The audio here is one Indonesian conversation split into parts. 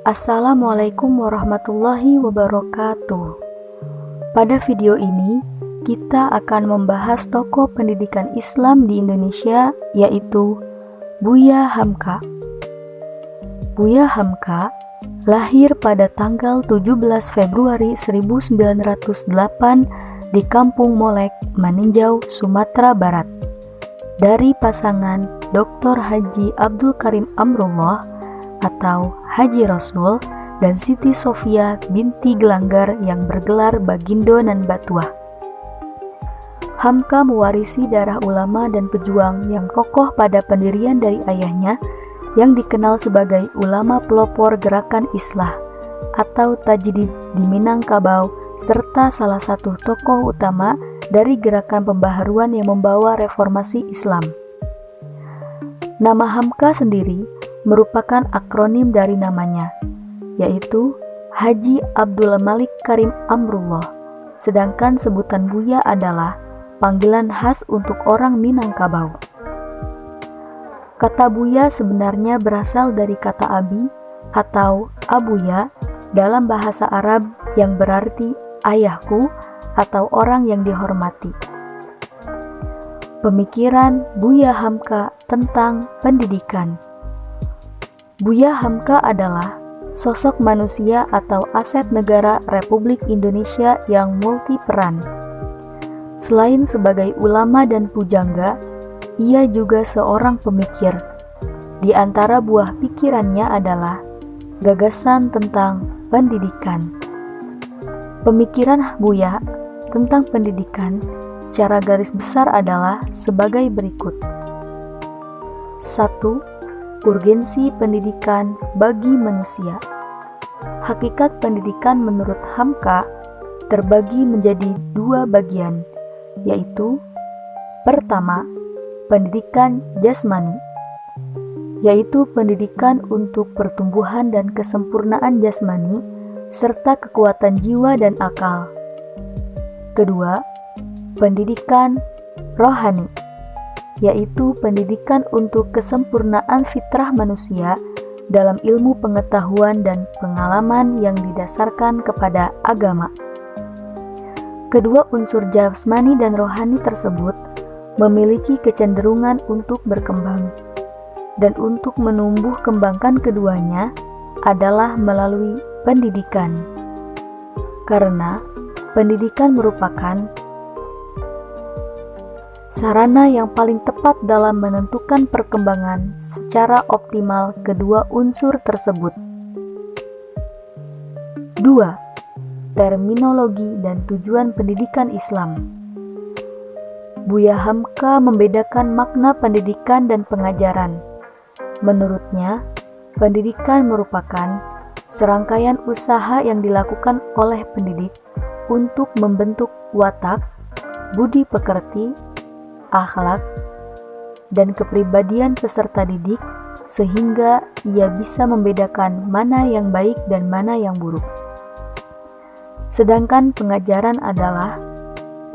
Assalamualaikum warahmatullahi wabarakatuh. Pada video ini, kita akan membahas tokoh pendidikan Islam di Indonesia, yaitu Buya Hamka. Buya Hamka lahir pada tanggal 17 Februari 1908 di Kampung Molek, Maninjau, Sumatera Barat, dari pasangan Dr. Haji Abdul Karim Amrullah atau Haji Rasul dan Siti Sofia binti Gelanggar yang bergelar Bagindo Nan Batuah. Hamka mewarisi darah ulama dan pejuang yang kokoh pada pendirian dari ayahnya yang dikenal sebagai ulama pelopor gerakan Islah atau Tajdid di Minangkabau, serta salah satu tokoh utama dari gerakan pembaharuan yang membawa reformasi Islam. Nama Hamka sendiri merupakan akronim dari namanya, yaitu Haji Abdul Malik Karim Amrullah, sedangkan sebutan Buya adalah panggilan khas untuk orang Minangkabau. Kata Buya sebenarnya berasal dari kata abi atau abuya dalam bahasa Arab yang berarti ayahku atau orang yang dihormati. Pemikiran Buya Hamka tentang pendidikan. Buya Hamka adalah sosok manusia atau aset negara Republik Indonesia yang multi peran. Selain sebagai ulama dan pujangga, ia juga seorang pemikir. Di antara buah pikirannya adalah gagasan tentang pendidikan. Pemikiran Buya tentang pendidikan secara garis besar adalah sebagai berikut. 1. Urgensi pendidikan bagi manusia. Hakikat pendidikan menurut Hamka terbagi menjadi dua bagian, yaitu pertama, pendidikan jasmani, yaitu pendidikan untuk pertumbuhan dan kesempurnaan jasmani serta kekuatan jiwa dan akal. Kedua, pendidikan rohani, yaitu pendidikan untuk kesempurnaan fitrah manusia dalam ilmu pengetahuan dan pengalaman yang didasarkan kepada agama. Kedua unsur jasmani dan rohani tersebut memiliki kecenderungan untuk berkembang, dan untuk menumbuh kembangkan keduanya adalah melalui pendidikan. Karena pendidikan merupakan sarana yang paling tepat dalam menentukan perkembangan secara optimal kedua unsur tersebut. 2. Terminologi dan tujuan pendidikan Islam. Buya Hamka membedakan makna pendidikan dan pengajaran. Menurutnya, pendidikan merupakan serangkaian usaha yang dilakukan oleh pendidik untuk membentuk watak, budi pekerti, akhlak, dan kepribadian peserta didik sehingga ia bisa membedakan mana yang baik dan mana yang buruk. Sedangkan pengajaran adalah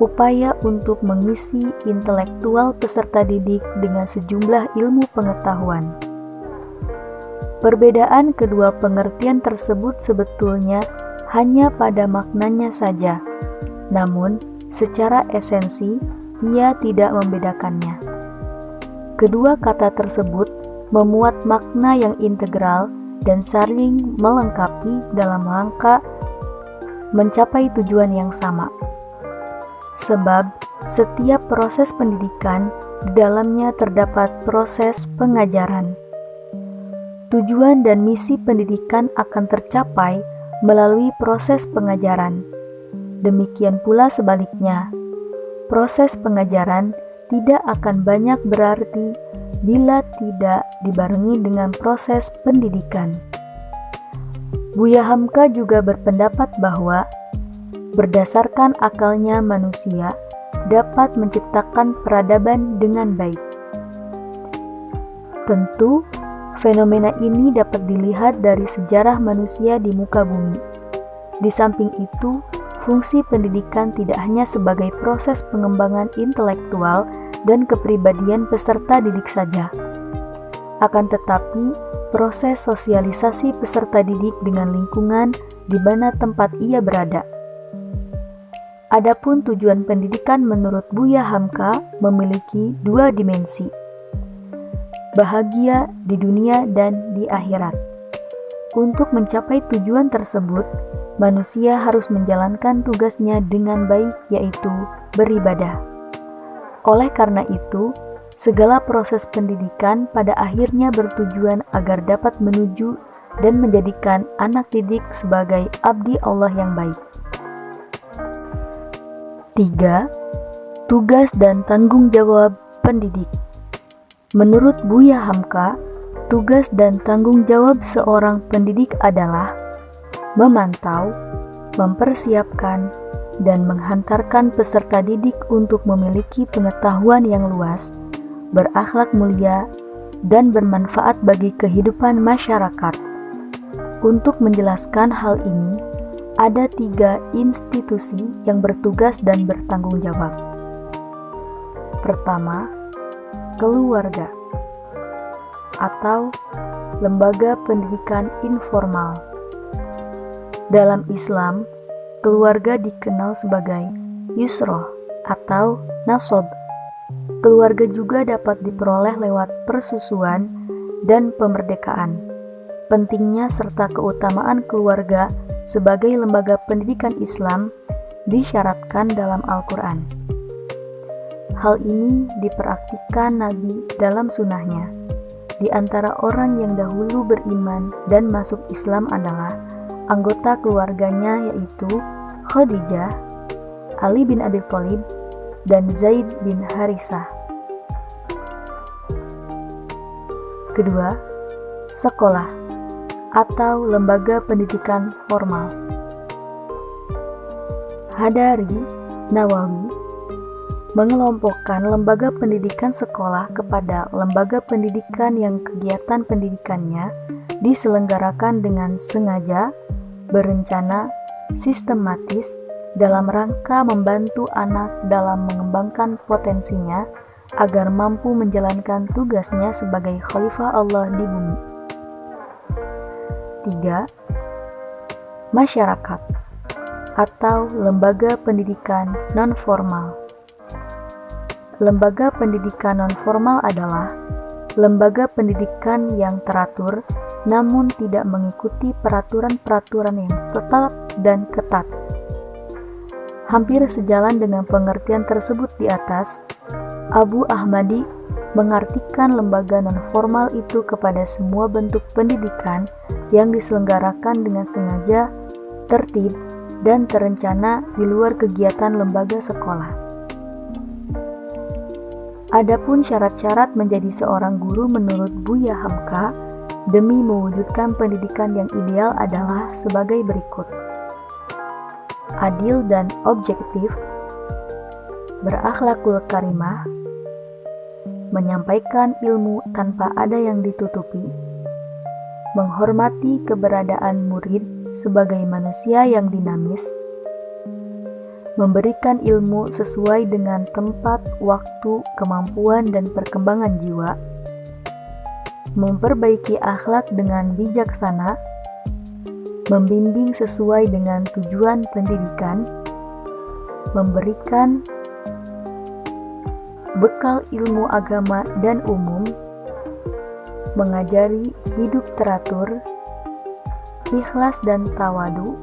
upaya untuk mengisi intelektual peserta didik dengan sejumlah ilmu pengetahuan. Perbedaan kedua pengertian tersebut sebetulnya hanya pada maknanya saja, namun secara esensi ia tidak membedakannya. Kedua kata tersebut memuat makna yang integral dan saling melengkapi dalam rangka mencapai tujuan yang sama. Sebab setiap proses pendidikan di dalamnya terdapat proses pengajaran. Tujuan dan misi pendidikan akan tercapai melalui proses pengajaran. Demikian pula sebaliknya. Proses pengajaran tidak akan banyak berarti bila tidak dibarengi dengan proses pendidikan. Buya Hamka juga berpendapat bahwa berdasarkan akalnya manusia dapat menciptakan peradaban dengan baik. Tentu, fenomena ini dapat dilihat dari sejarah manusia di muka bumi. Di samping itu, fungsi pendidikan tidak hanya sebagai proses pengembangan intelektual dan kepribadian peserta didik saja. Akan tetapi, proses sosialisasi peserta didik dengan lingkungan di mana tempat ia berada. Adapun tujuan pendidikan menurut Buya Hamka memiliki dua dimensi, bahagia di dunia dan di akhirat. Untuk mencapai tujuan tersebut, manusia harus menjalankan tugasnya dengan baik, yaitu beribadah. Oleh karena itu, segala proses pendidikan pada akhirnya bertujuan agar dapat menuju dan menjadikan anak didik sebagai abdi Allah yang baik. 3. Tugas dan tanggung jawab pendidik. Menurut Buya Hamka, tugas dan tanggung jawab seorang pendidik adalah memantau, mempersiapkan, dan menghantarkan peserta didik untuk memiliki pengetahuan yang luas, berakhlak mulia, dan bermanfaat bagi kehidupan masyarakat. Untuk menjelaskan hal ini, ada 3 institusi yang bertugas dan bertanggung jawab. Pertama, keluarga atau lembaga pendidikan informal. Dalam Islam, keluarga dikenal sebagai yusroh atau nasob. Keluarga juga dapat diperoleh lewat persusuan dan pemerdekaan. Pentingnya serta keutamaan keluarga sebagai lembaga pendidikan Islam disyaratkan dalam Al-Quran. Hal ini dipraktikkan Nabi dalam sunnahnya. Di antara orang yang dahulu beriman dan masuk Islam adalah anggota keluarganya, yaitu Khadijah, Ali bin Abi Thalib, dan Zaid bin Harisah. Kedua, sekolah atau lembaga pendidikan formal. Hadari Nawawi mengelompokkan lembaga pendidikan sekolah kepada lembaga pendidikan yang kegiatan pendidikannya diselenggarakan dengan sengaja, berencana, sistematis, dalam rangka membantu anak dalam mengembangkan potensinya agar mampu menjalankan tugasnya sebagai khalifah Allah di bumi. 3. Masyarakat atau lembaga pendidikan non-formal. Lembaga pendidikan non-formal adalah lembaga pendidikan yang teratur namun tidak mengikuti peraturan-peraturan yang tetap dan ketat. Hampir sejalan dengan pengertian tersebut di atas, Abu Ahmadi mengartikan lembaga non-formal itu kepada semua bentuk pendidikan yang diselenggarakan dengan sengaja, tertib, dan terencana di luar kegiatan lembaga sekolah. Adapun syarat-syarat menjadi seorang guru menurut Buya Hamka demi mewujudkan pendidikan yang ideal adalah sebagai berikut. Adil dan objektif, berakhlakul karimah, menyampaikan ilmu tanpa ada yang ditutupi, menghormati keberadaan murid sebagai manusia yang dinamis, memberikan ilmu sesuai dengan tempat, waktu, kemampuan, dan perkembangan jiwa, memperbaiki akhlak dengan bijaksana, membimbing sesuai dengan tujuan pendidikan, memberikan bekal ilmu agama dan umum, mengajari hidup teratur, ikhlas dan tawadu,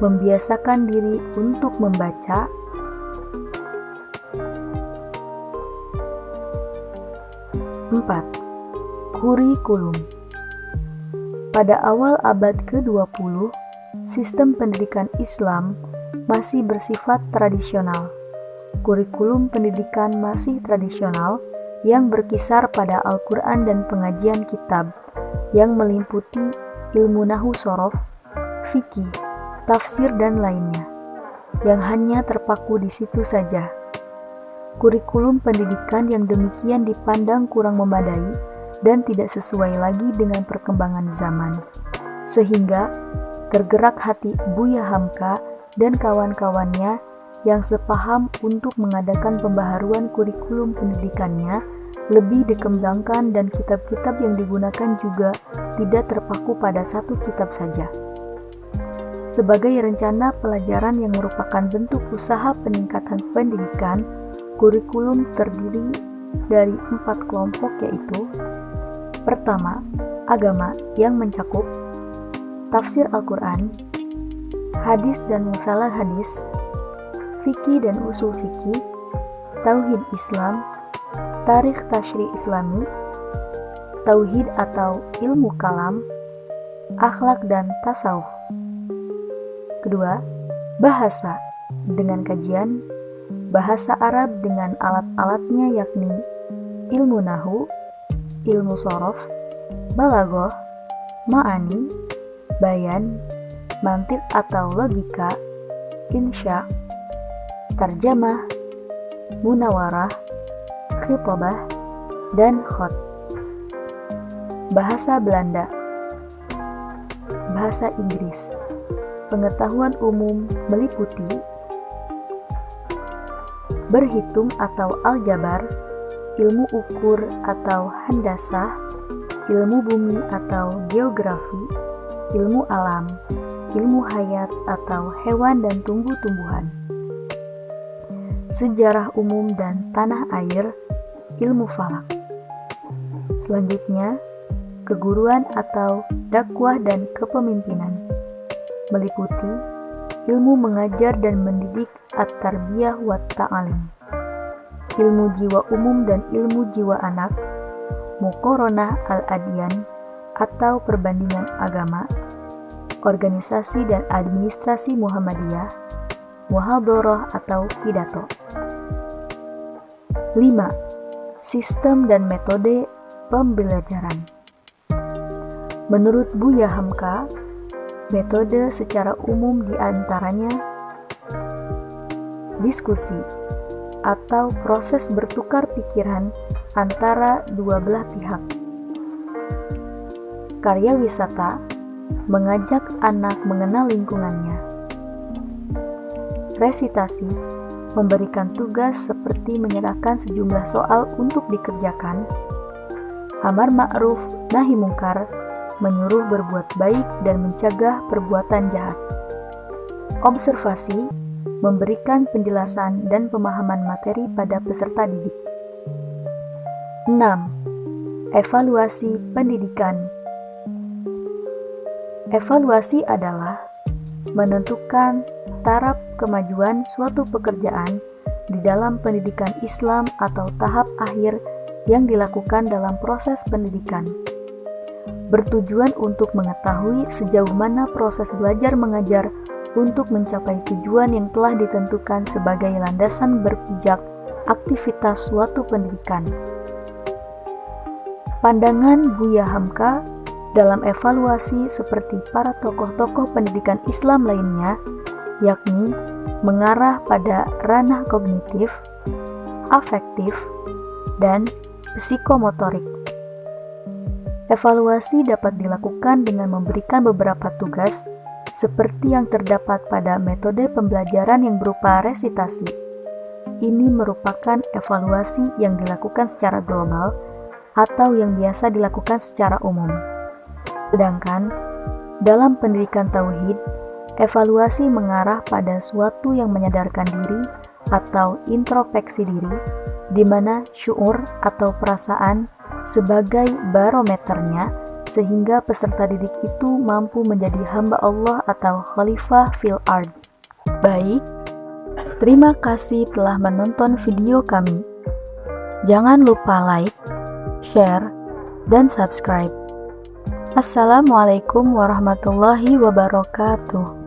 membiasakan diri untuk membaca, Empat, kurikulum. Pada awal abad ke-20, sistem pendidikan Islam masih bersifat tradisional. Kurikulum pendidikan masih tradisional yang berkisar pada Al-Quran dan pengajian kitab yang meliputi ilmu nahu sorof, fikih, tafsir, dan lainnya, yang hanya terpaku di situ saja. Kurikulum pendidikan yang demikian dipandang kurang memadai dan tidak sesuai lagi dengan perkembangan zaman, sehingga tergerak hati Buya Hamka dan kawan-kawannya yang sepaham untuk mengadakan pembaharuan kurikulum pendidikannya lebih dikembangkan dan kitab-kitab yang digunakan juga tidak terpaku pada satu kitab saja. Sebagai rencana pelajaran yang merupakan bentuk usaha peningkatan pendidikan, kurikulum terdiri dari 4 kelompok, yaitu: pertama, agama yang mencakup tafsir Al-Quran, hadis dan musalah hadis, fikih dan usul fikih, tauhid Islam, tarikh tasyri' Islami, tauhid atau ilmu kalam, akhlak dan tasawuf. Kedua, bahasa dengan kajian bahasa Arab dengan alat-alatnya, yakni ilmu nahu, ilmu sorof, balaghah, ma'ani, bayan, mantiq atau logika, insya, tarjamah, munawarah, khitabah, dan khot. Bahasa Belanda, bahasa Inggris. Pengetahuan umum meliputi berhitung atau aljabar, ilmu ukur atau handasah, ilmu bumi atau geografi, ilmu alam, ilmu hayat atau hewan dan tumbuh-tumbuhan, sejarah umum dan tanah air, ilmu falak. Selanjutnya, keguruan atau dakwah dan kepemimpinan meliputi ilmu mengajar dan mendidik at-tarbiyah wa ta'alim, ilmu jiwa umum dan ilmu jiwa anak, muqaranah al-adyan atau perbandingan agama, organisasi dan administrasi Muhammadiyah, muhadharah atau pidato. 5. Sistem dan metode pembelajaran. Menurut Buya Hamka, metode secara umum diantaranya diskusi atau proses bertukar pikiran antara dua belah pihak. Karya wisata, mengajak anak mengenal lingkungannya. Resitasi, memberikan tugas seperti menyerahkan sejumlah soal untuk dikerjakan. Amar ma'ruf nahi mungkar, menyuruh berbuat baik dan mencegah perbuatan jahat. Observasi, memberikan penjelasan dan pemahaman materi pada peserta didik. 6. Evaluasi pendidikan. Evaluasi adalah menentukan taraf kemajuan suatu pekerjaan di dalam pendidikan Islam atau tahap akhir yang dilakukan dalam proses pendidikan, bertujuan untuk mengetahui sejauh mana proses belajar mengajar untuk mencapai tujuan yang telah ditentukan sebagai landasan berpijak aktivitas suatu pendidikan. Pandangan Buya Hamka dalam evaluasi seperti para tokoh-tokoh pendidikan Islam lainnya, yakni mengarah pada ranah kognitif, afektif, dan psikomotorik. Evaluasi dapat dilakukan dengan memberikan beberapa tugas seperti yang terdapat pada metode pembelajaran yang berupa resitasi. Ini merupakan evaluasi yang dilakukan secara global atau yang biasa dilakukan secara umum. Sedangkan dalam pendidikan tauhid, evaluasi mengarah pada suatu yang menyadarkan diri atau introspeksi diri, di mana syuur atau perasaan sebagai barometernya, sehingga peserta didik itu mampu menjadi hamba Allah atau khalifah fil ard. Baik, terima kasih telah menonton video kami. Jangan lupa like, share, dan subscribe. Assalamualaikum warahmatullahi wabarakatuh.